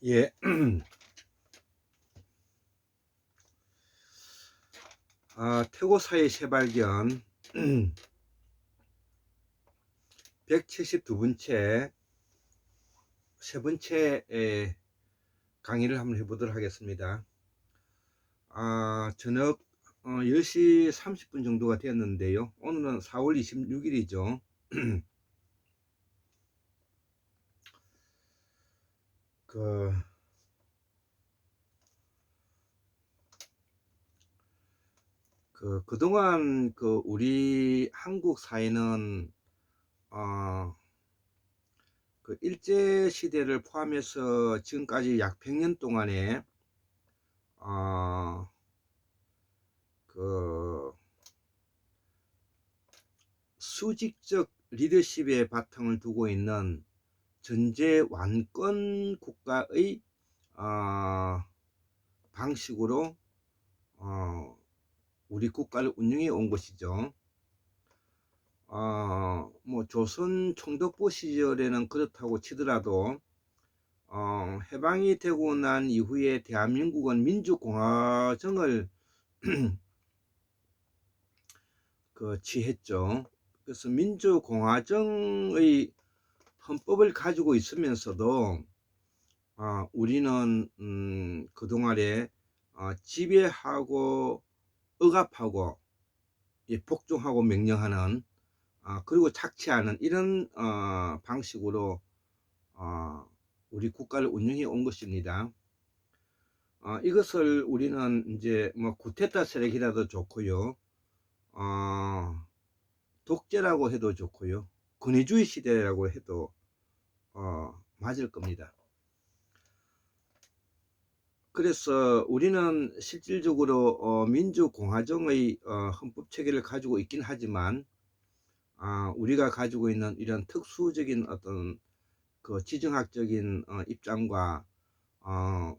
예. 태고사의 새발견 172번째 세 번째 강의를 한번 해보도록 하겠습니다. 저녁 10시 30분 정도가 되었는데요. 오늘은 4월 26일이죠. 그동안 우리 한국 사회는 일제 시대를 포함해서 지금까지 약 100년 동안에 수직적 리더십의 바탕을 두고 있는 전제 완권 국가의 방식으로 우리 국가를 운영해 온 것이죠. 조선 총독부 시절에는 그렇다고 치더라도 해방이 되고 난 이후에 대한민국은 민주공화정을 취했죠. 그래서 민주공화정의 헌법을 가지고 있으면서도 우리는 그동안에 지배하고 억압하고 복종하고 명령하는 그리고 착취하는 이런 방식으로 우리 국가를 운영해 온 것입니다. 이것을 우리는 이제 쿠데타 세력이라도 좋고요, 독재라고 해도 좋고요, 권위주의 시대라고 해도 맞을 겁니다. 그래서 우리는 실질적으로 민주공화정의 헌법 체계를 가지고 있긴 하지만 우리가 가지고 있는 이런 특수적인 어떤 지정학적인 입장과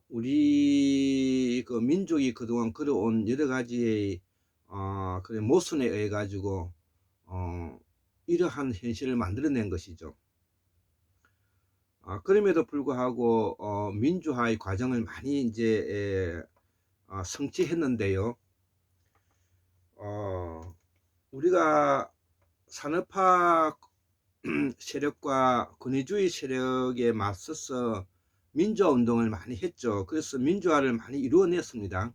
우리 민족이 그동안 걸어온 여러 가지의 모순에 의해 가지고 이러한 현실을 만들어낸 것이죠. 그럼에도 불구하고 민주화의 과정을 많이 이제 성취했는데요. 우리가 산업화 세력과 권위주의 세력에 맞서서 민주화 운동을 많이 했죠. 그래서 민주화를 많이 이루어냈습니다.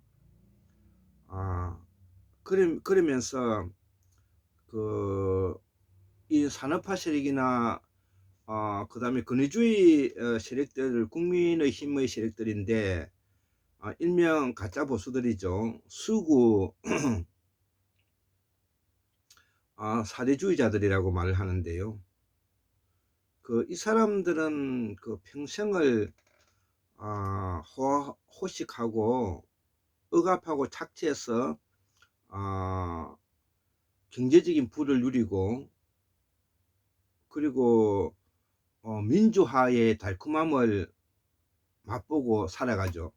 그러면서 이 산업화 세력이나 그 다음에 권위주의 세력들, 국민의 힘의 세력들인데 일명 가짜 보수들이죠. 수구 사대주의자들이라고 말을 하는데요. 이 사람들은 평생을 호식하고 억압하고 착취해서 경제적인 부를 누리고, 그리고 민주화의 달콤함을 맛보고 살아가죠.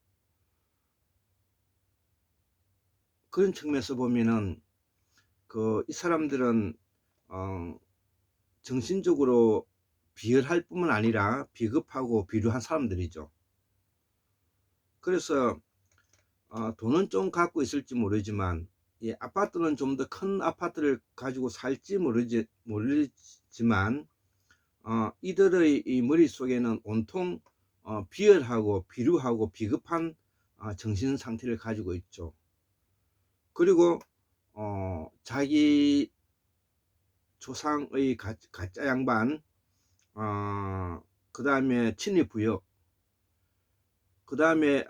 그런 측면에서 보면은 이 사람들은 정신적으로 비열할 뿐만 아니라 비겁하고 비루한 사람들이죠. 그래서 돈은 좀 갖고 있을지 모르지만 아파트는 좀 더 큰 아파트를 가지고 살지 모르지만 이들의 이 머릿속에는 온통 비열하고 비루하고 비겁한 정신 상태를 가지고 있죠. 그리고 자기 조상의 가짜 양반, 그 다음에 친위부역, 그 다음에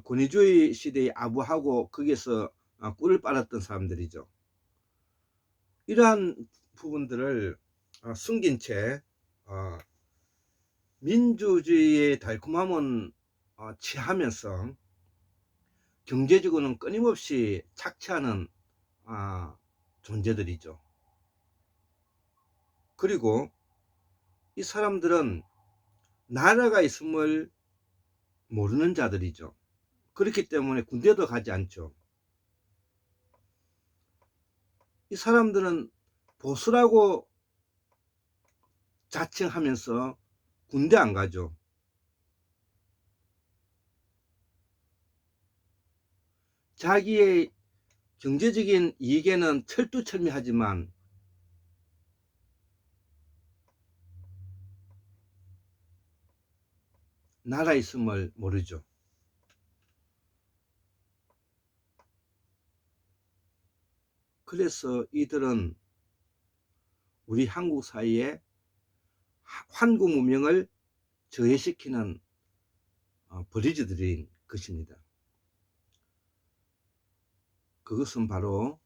권위주의 시대의 아부하고 거기에서 꿀을 빨았던 사람들이죠. 이러한 부분들을 숨긴 채 민주주의의 달콤함은 취하면서 경제적으로는 끊임없이 착취하는 존재들이죠. 그리고 이 사람들은 나라가 있음을 모르는 자들이죠. 그렇기 때문에 군대도 가지 않죠. 이 사람들은 보수라고 자칭하면서 군대 안 가죠. 자기의 경제적인 이익에는 철두철미하지만 나라 있음을 모르죠. 그래서 이들은 우리 한국 사회에 환구 문명을 저해시키는 버리지들인 것입니다. 그것은 바로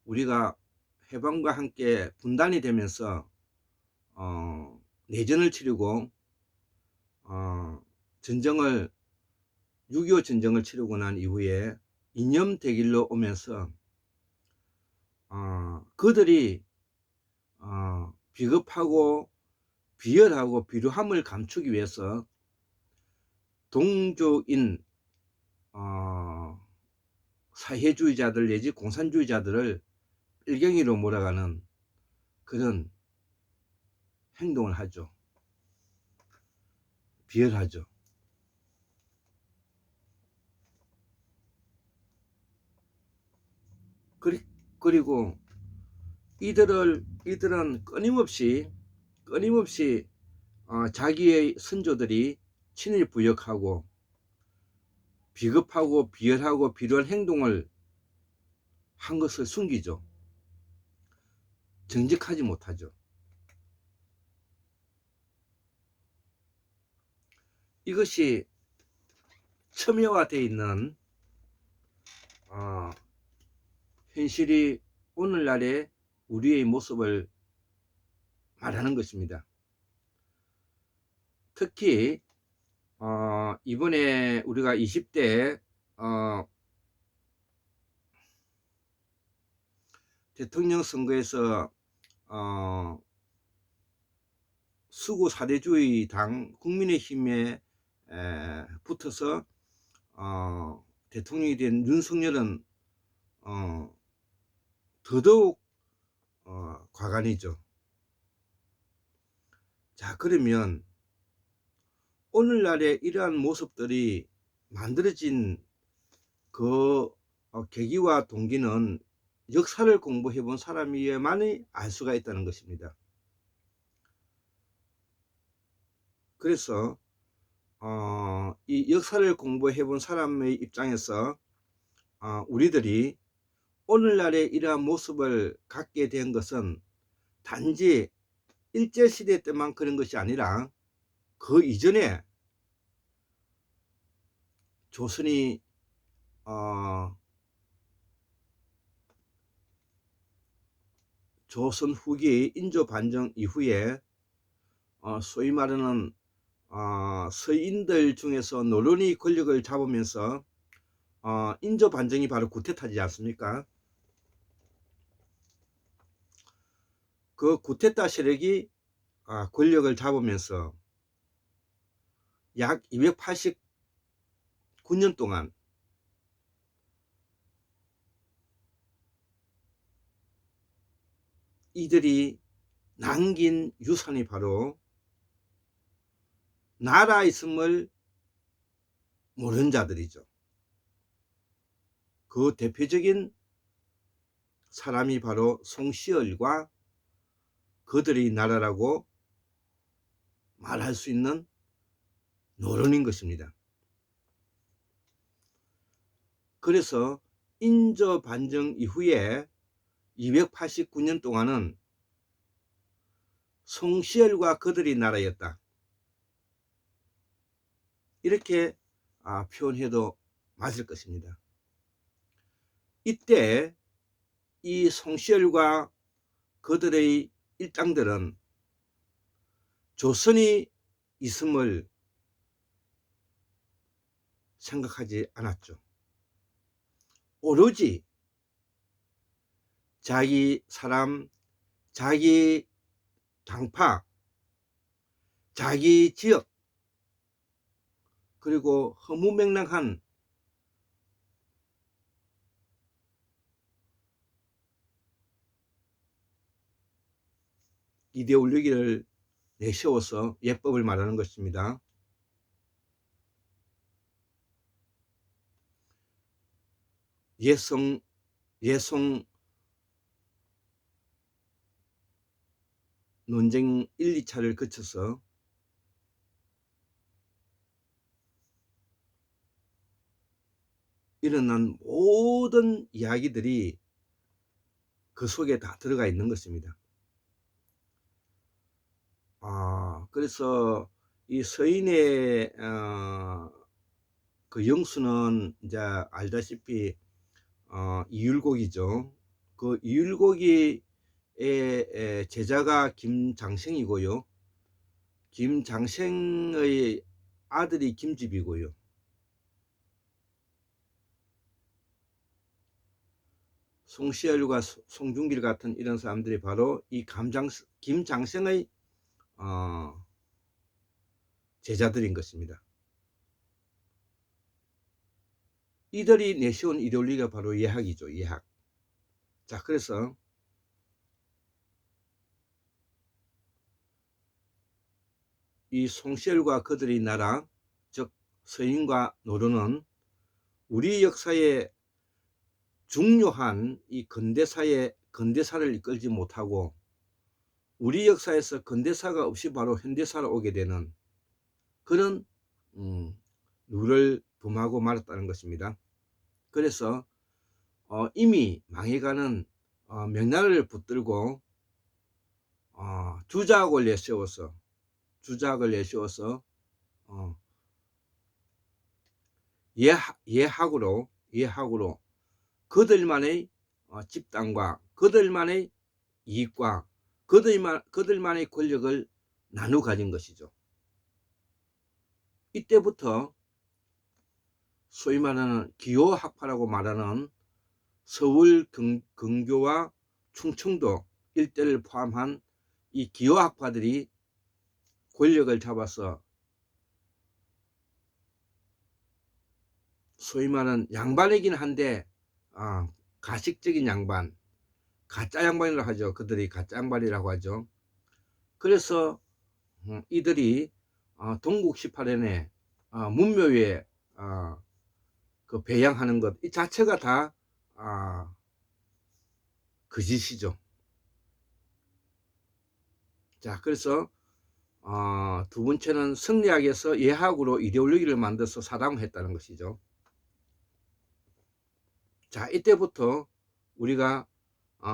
우리가 해방과 함께 분단이 되면서 내전을 치르고 전쟁을 6.25 전쟁을 치르고 난 이후에 이념대결로 오면서 그들이 비겁하고 비열하고 비루함을 감추기 위해서 동족인 사회주의자들 내지 공산주의자들을 일경이로 몰아가는 그런 행동을 하죠. 비열하죠. 그리고 이들은 끊임없이 자기의 선조들이 친일 부역하고 비겁하고 비열하고 비루한 행동을 한 것을 숨기죠. 정직하지 못하죠. 이것이 첨예화되어 있는 현실이 오늘날의 우리의 모습을 말하는 것입니다. 특히 이번에 우리가 20대 대통령 선거에서 수구 사대주의 당 국민의힘에 붙어서 대통령이 된 윤석열은 더더욱 과간이죠. 자, 그러면 오늘날의 이러한 모습들이 만들어진 그 계기와 동기는 역사를 공부해 본 사람이야만이 알 수가 있다는 것입니다. 그래서 이 역사를 공부해 본 사람의 입장에서 우리들이 오늘날의 이러한 모습을 갖게 된 것은 단지 일제시대 때만 그런 것이 아니라 그 이전에 조선이 조선 후기 인조 반정 이후에 소위 말하는 서인들 중에서 노련히 권력을 잡으면서 인조 반정이 바로 구테타지 않습니까? 그 구테타 세력이 권력을 잡으면서 약 289년 동안 이들이 남긴 유산이 바로 나라 있음을 모르는 자들이죠. 그 대표적인 사람이 바로 송시열과 그들의 나라라고 말할 수 있는 노론인 것입니다. 그래서 인조 반정 이후에 289년 동안은 송시열과 그들의 나라였다. 이렇게 표현해도 맞을 것입니다. 이때 이 송시열과 그들의 일당들은 조선이 있음을 생각하지 않았죠. 오로지 자기 사람, 자기 당파, 자기 지역, 그리고 허무맹랑한 이데올로기를 내세워서 예법을 말하는 것입니다. 예송 논쟁 1, 2차를 거쳐서 일어난 모든 이야기들이 그 속에 다 들어가 있는 것입니다. 그래서 이 서인의 그 영수는 이제 알다시피 이율곡이죠. 그 이율곡의 제자가 김장생이고요. 김장생의 아들이 김집이고요. 송시열과 송중길 같은 이런 사람들이 바로 이 김장생의 제자들인 것입니다. 이들이 내세운 이데올로기가 바로 예학이죠. 예학. 자, 그래서 이 송시열과 그들의 나라, 즉 서인과 노론은 우리 역사에 중요한 이 근대사를 이끌지 못하고 우리 역사에서 근대사가 없이 바로 현대사로 오게 되는 그런 룰을 범하고 말았다는 것입니다. 그래서 이미 망해가는 명나라를 붙들고 주작을 내세워서 예학으로 그들만의 집단과 그들만의 이익과 그들만의 권력을 나누어 가진 것이죠. 이때부터 소위 말하는 기호학파라고 말하는 서울 근교와 충청도 일대를 포함한 이 기호학파들이 권력을 잡아서 소위 말하는 양반이긴 한데 가식적인 양반, 가짜 양반이라고 하죠. 그들이 가짜 양반이라고 하죠. 그래서 이들이 동국 18년에 문묘에 그 배양하는 것 이 자체가 다 거짓이죠. 자, 그래서 두 번째는 성리학에서 예학으로 이데올로기를 만들어서 사당했다는 것이죠. 자, 이때부터 우리가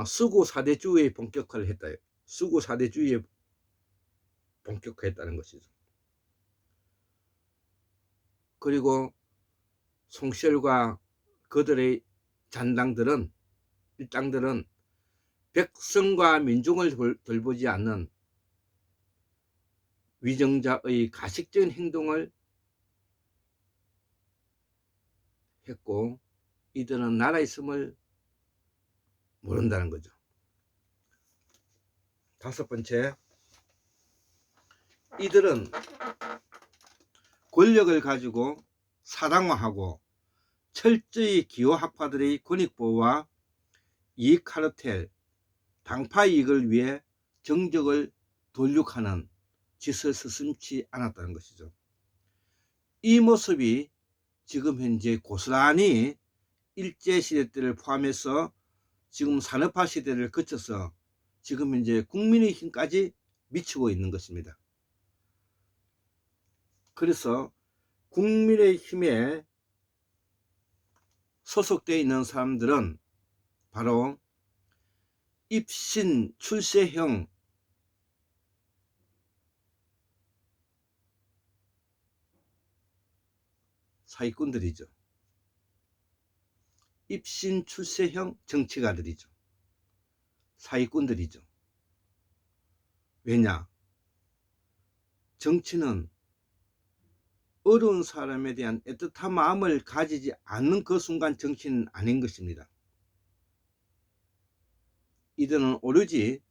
수구 4대주의에 본격화를 했다. 수구 4대주의에 본격화했다는 것이죠. 그리고 송시열과 그들의 일당들은 백성과 민중을 돌보지 않는 위정자의 가식적인 행동을 했고 이들은 나라 있음을 모른다는 거죠. 다섯 번째, 이들은 권력을 가지고 사당화하고 철저히 기호학파들의 권익보호와 이익카르텔, 당파 이익을 위해 정적을 돌육하는 짓을 서슴지 않았다는 것이죠. 이 모습이 지금 현재 고스란히 일제시대 때를 포함해서 지금 산업화 시대를 거쳐서 지금 현재 국민의힘까지 미치고 있는 것입니다. 그래서 국민의힘에 소속되어 있는 사람들은 바로 입신 출세형 사기꾼들이죠. 입신 출세형 정치가들이죠. 사기꾼들이죠. 왜냐? 정치는 어려운 사람에 대한 애틋한 마음을 가지지 않는 그 순간 정치는 아닌 것입니다. 이들은 오로지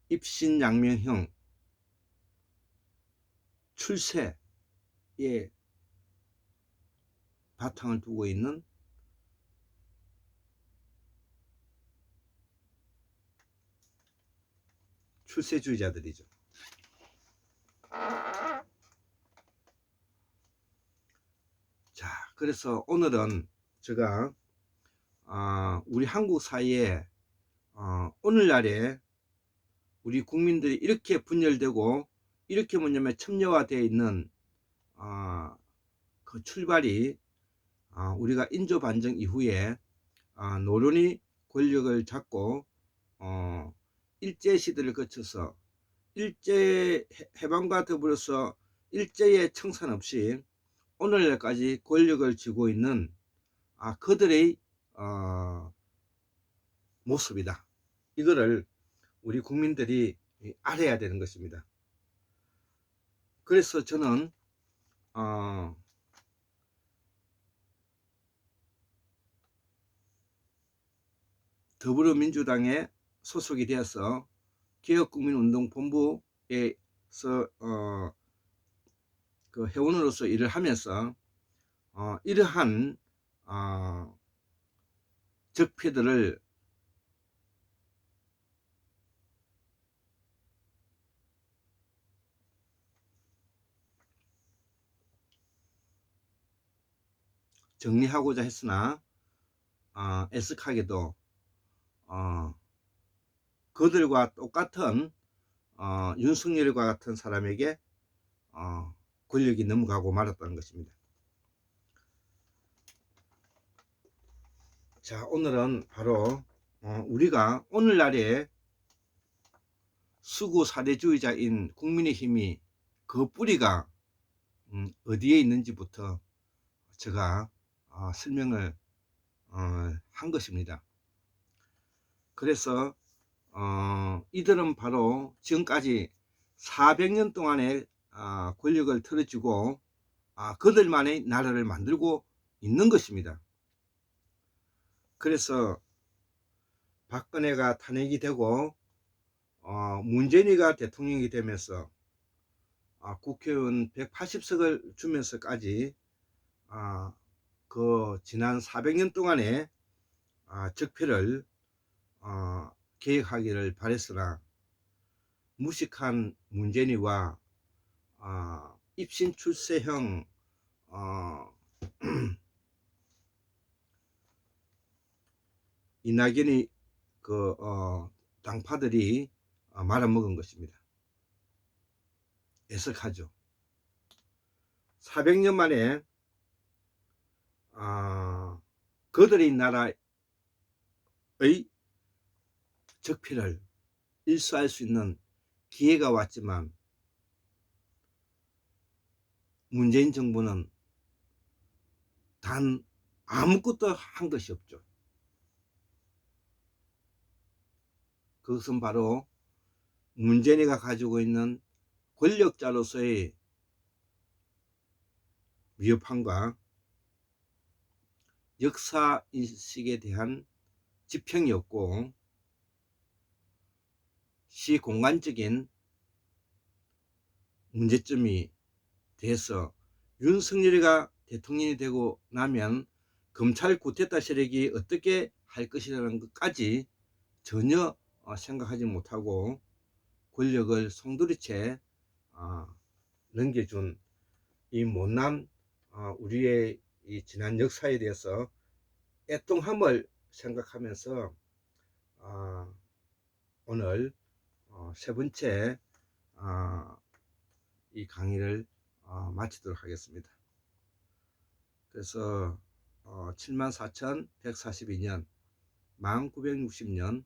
입신양명형 출세에 바탕을 두고 있는 출세주의자들이죠. 자, 그래서 오늘은 제가 우리 한국 사회에 오늘날에 우리 국민들이 이렇게 분열되고 이렇게 뭐냐면 첨예화되어 있는 그 출발이 우리가 인조반정 이후에 노련히 권력을 잡고 일제시대를 거쳐서 일제 해방과 더불어서 일제의 청산 없이 오늘날까지 권력을 쥐고 있는 그들의 모습이다. 이거를 우리 국민들이 알아야 되는 것입니다. 그래서 저는 더불어민주당에 소속이 되어서 개혁국민운동본부에서 그 회원으로서 일을 하면서 이러한 적폐들을 정리하고자 했으나 애석하게도 그들과 똑같은 윤석열과 같은 사람에게 권력이 넘어가고 말았다는 것입니다. 자, 오늘은 바로 우리가 오늘날에 수구 사대주의자인 국민의힘이 그 뿌리가 어디에 있는지부터 제가 설명을 한 것입니다. 그래서 이들은 바로 지금까지 400년 동안의 권력을 틀어쥐고 그들만의 나라를 만들고 있는 것입니다. 그래서 박근혜가 탄핵이 되고 문재인이가 대통령이 되면서 국회의원 180석을 주면서까지 그 지난 400년 동안의 적폐를 개혁하기를 바랬으나 무식한 문재인이와 입신 출세형 이낙연이 그 당파들이 말아먹은 것입니다. 애석하죠. 400년 만에 그들의 나라의 적폐를 일수할 수 있는 기회가 왔지만 문재인 정부는 단 아무것도 한 것이 없죠. 그것은 바로 문재인이가 가지고 있는 권력자로서의 위협함과 역사인식에 대한 지평이었고 시공간적인 문제점이 돼서 윤석열이가 대통령이 되고 나면 검찰 쿠데타 세력이 어떻게 할 것이라는 것까지 전혀 생각하지 못하고 권력을 송두리째 넘겨준 이 못난 우리의 이 지난 역사에 대해서 애통함을 생각하면서 오늘 세 번째 이 강의를 마치도록 하겠습니다. 그래서 74,142년 1960년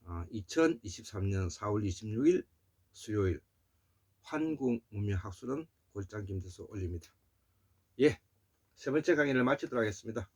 2023년 4월 26일 수요일 환궁문명학술은 골장 김대수 올립니다. 예, 세 번째 강의를 마치도록 하겠습니다.